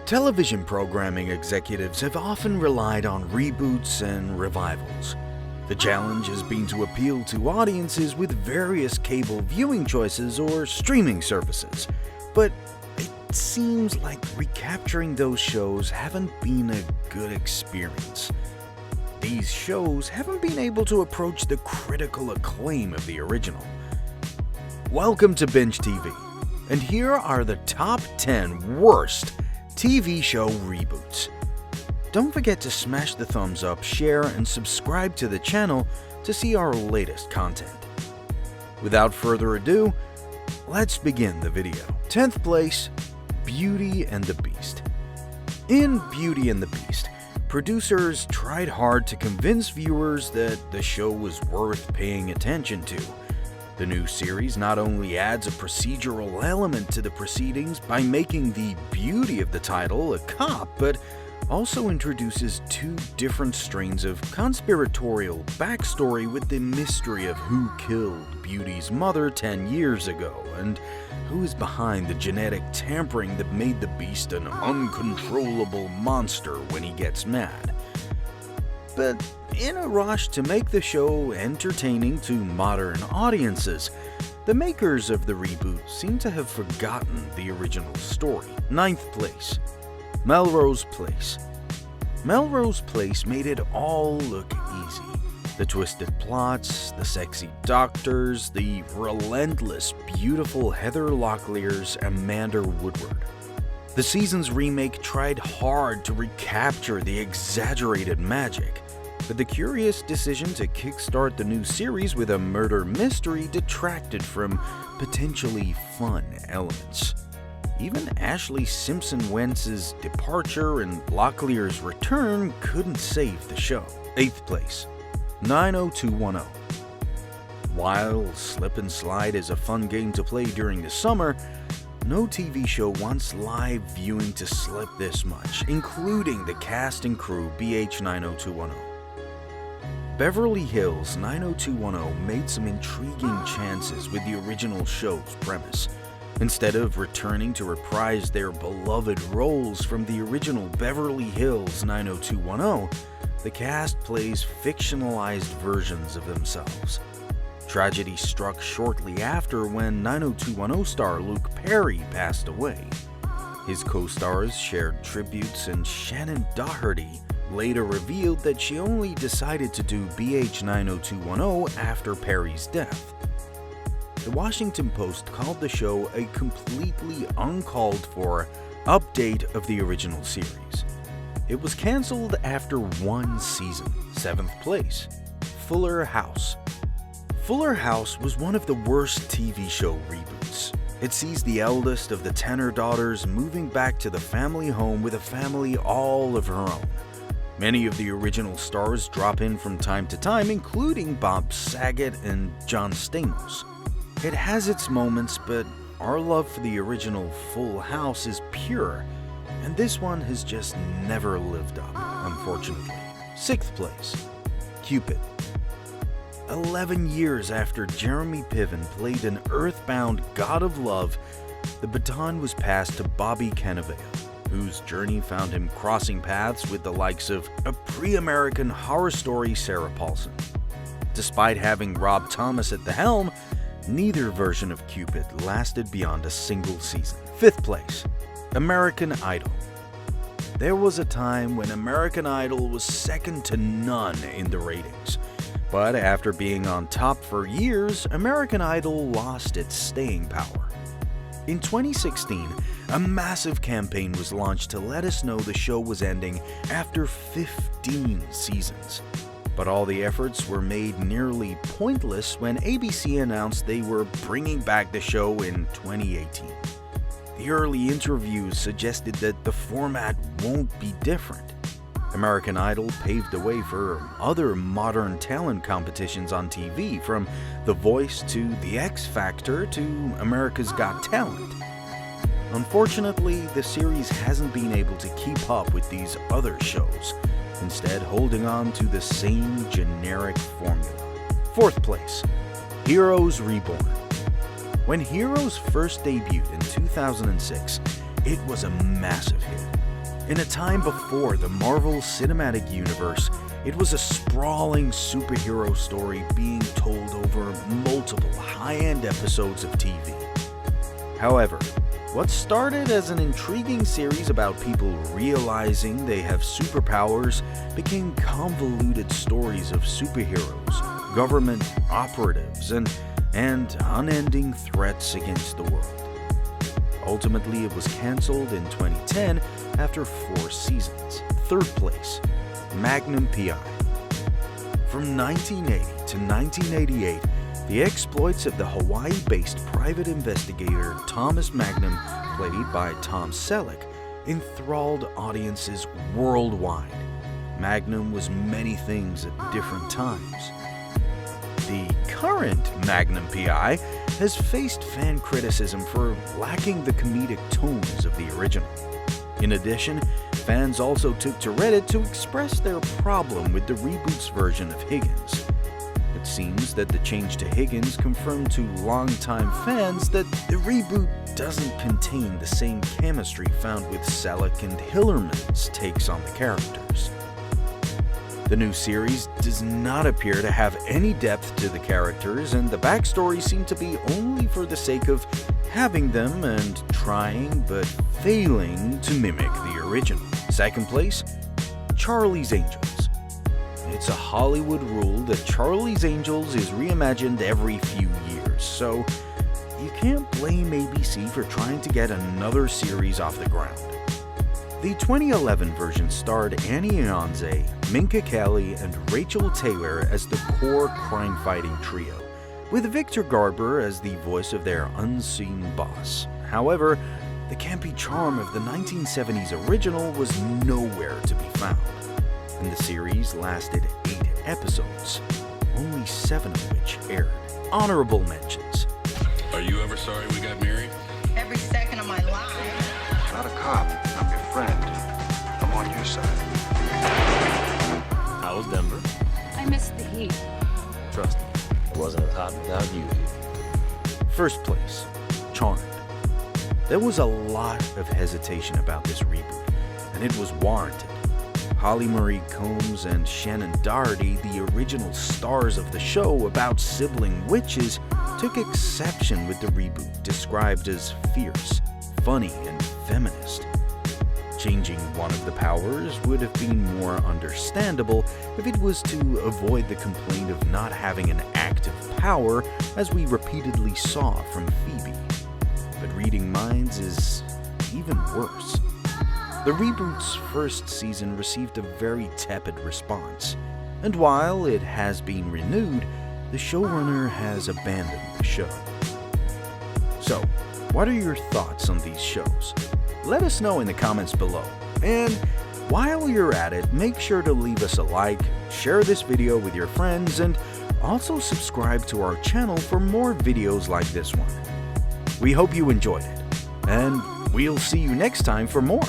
Television programming executives have often relied on reboots and revivals. The challenge has been to appeal to audiences with various cable viewing choices or streaming services, but it seems like recapturing those shows haven't been a good experience. These shows haven't been able to approach the critical acclaim of the original. Welcome to BingeTv, and here are the top 10 worst TV show reboots. Don't forget to smash the thumbs up, share, and subscribe to the channel to see our latest content. Without further ado, let's begin the video. 10th place, Beauty and the Beast. In Beauty and the Beast, producers tried hard to convince viewers that the show was worth paying attention to. The new series not only adds a procedural element to the proceedings by making the beauty of the title a cop, but also introduces two different strains of conspiratorial backstory with the mystery of who killed Beauty's mother 10 years ago and who is behind the genetic tampering that made the Beast an uncontrollable monster when he gets mad. But in a rush to make the show entertaining to modern audiences, the makers of the reboot seem to have forgotten the original story. 9th place, Melrose Place. Melrose Place made it all look easy. The twisted plots, the sexy doctors, the relentless, beautiful Heather Locklear's Amanda Woodward. The season's remake tried hard to recapture the exaggerated magic, but the curious decision to kickstart the new series with a murder mystery detracted from potentially fun elements. Even Ashley Simpson-Wentz's departure and Locklear's return couldn't save the show. 8th place, 90210. While Slip and Slide is a fun game to play during the summer, no TV show wants live viewing to slip this much, including the cast and crew BH 90210. Beverly Hills 90210 made some intriguing chances with the original show's premise. Instead of returning to reprise their beloved roles from the original Beverly Hills 90210, the cast plays fictionalized versions of themselves. Tragedy struck shortly after when 90210 star Luke Perry passed away. His co-stars shared tributes, and Shannon Doherty later revealed that she only decided to do BH 90210 after Perry's death. The Washington Post called the show a completely uncalled for update of the original series. It was cancelled after one season. 7th place, Fuller House. Fuller House was one of the worst TV show reboots. It sees the eldest of the Tanner daughters moving back to the family home with a family all of her own. Many of the original stars drop in from time to time, including Bob Saget and John Stamos. It has its moments, but our love for the original Full House is pure, and this one has just never lived up, unfortunately. 6th place, Cupid. 11 years after Jeremy Piven played an earthbound god of love, the baton was passed to Bobby Cannavale, whose journey found him crossing paths with the likes of a pre-American Horror Story Sarah Paulson. Despite having Rob Thomas at the helm, neither version of Cupid lasted beyond a single season. 5th place, American Idol. There was a time when American Idol was second to none in the ratings. But after being on top for years, American Idol lost its staying power. In 2016, a massive campaign was launched to let us know the show was ending after 15 seasons. But all the efforts were made nearly pointless when ABC announced they were bringing back the show in 2018. The early interviews suggested that the format won't be different. American Idol paved the way for other modern talent competitions on TV, from The Voice to The X Factor to America's Got Talent. Unfortunately, the series hasn't been able to keep up with these other shows, instead holding on to the same generic formula. 4th place, Heroes Reborn. When Heroes first debuted in 2006, it was a massive hit. In a time before the Marvel Cinematic Universe, it was a sprawling superhero story being told over multiple high-end episodes of TV. However, what started as an intriguing series about people realizing they have superpowers became convoluted stories of superheroes, government operatives, and unending threats against the world. Ultimately, it was cancelled in 2010 after 4 seasons. Third place, Magnum PI. From 1980 to 1988, the exploits of the Hawaii-based private investigator Thomas Magnum, played by Tom Selleck, enthralled audiences worldwide. Magnum was many things at different times. The current Magnum PI has faced fan criticism for lacking the comedic tones of the original. In addition, fans also took to Reddit to express their problem with the Reboots version of Higgins. It seems that the change to Higgins confirmed to longtime fans that the reboot doesn't contain the same chemistry found with Selleck and Hillerman's takes on the characters. The new series does not appear to have any depth to the characters, and the backstories seem to be only for the sake of having them and trying but failing to mimic the original. Second place, Charlie's Angels. It's a Hollywood rule that Charlie's Angels is reimagined every few years, so you can't blame ABC for trying to get another series off the ground. The 2011 version starred Annie Ianze, Minka Kelly, and Rachel Taylor as the core crime-fighting trio, with Victor Garber as the voice of their unseen boss. However, the campy charm of the 1970s original was nowhere to be found, and the series lasted 8 episodes, only 7 of which aired. Honorable mentions. Are you ever sorry we got married? Every second of my life. I'm not a cop. I'm your friend. I'm on your side. How was Denver? I missed the heat. Trust me, it wasn't as hot without you. First place, Charmed. There was a lot of hesitation about this reboot, and it was warranted. Holly Marie Combs and Shannon Doherty, the original stars of the show about sibling witches, took exception with the reboot described as fierce, funny, and feminist. Changing one of the powers would have been more understandable if it was to avoid the complaint of not having an active power, as we repeatedly saw from Phoebe. But reading minds is even worse. The reboot's first season received a very tepid response, and while it has been renewed, the showrunner has abandoned the show. So, what are your thoughts on these shows? Let us know in the comments below. And while you're at it, make sure to leave us a like, share this video with your friends, and also subscribe to our channel for more videos like this one. We hope you enjoyed it, and we'll see you next time for more.